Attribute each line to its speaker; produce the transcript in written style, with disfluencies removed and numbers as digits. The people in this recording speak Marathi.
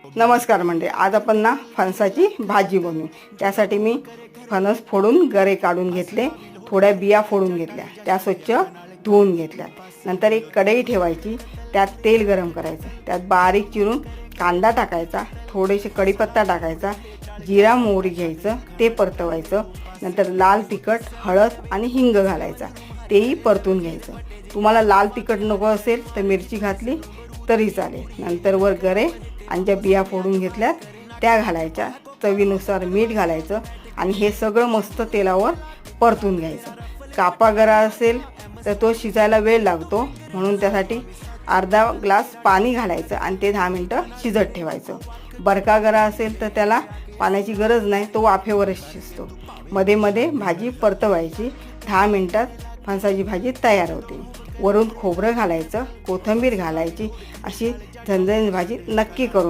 Speaker 1: नमस्कार मंडळी, आज आपण ना फणसाची भाजी बनवू। त्यासाठी मी फणस फोडून गरे काढून घेतले, थोड्या बिया फोडून घेतल्या, त्या स्वच्छ धुवून घेतल्या। नंतर एक कढई ठेवायची, त्यात तेल गरम करायचं, त्यात बारीक चिरून कांदा टाकायचा, थोडेसे कढीपत्ता टाकायचा, जिरा मोहरी घ्यायचं, ते परतवायचं। नंतर लाल तिखट, हळद आणि हिंग घालायचा, तेही परतून घ्यायचं। तुम्हाला लाल तिखट नको असेल तर मिरची घातली तरी चालेल। नंतर वर गरे आणि ज्या बिया फोडून घेतल्यात त्या घालायच्या, चवीनुसार मीठ घालायचं आणि हे सगळं मस्त तेलावर परतून घ्यायचं। कापा गरा असेल तर तो शिजायला वेळ लागतो, म्हणून त्यासाठी अर्धा ग्लास पाणी घालायचं आणि ते 10 मिनिटं शिजत ठेवायचं। बरका गरा असेल तर त्याला पाण्याची गरज नाही, तो वाफेवरच शिजतो। मध्ये मध्ये भाजी परतवायची, 10 मिनिटात फणसाची भाजी तयार होते। वरून खोबरं घालायचं, कोथिंबीर घालायची, अशी झणझणीत भाजी नक्की करून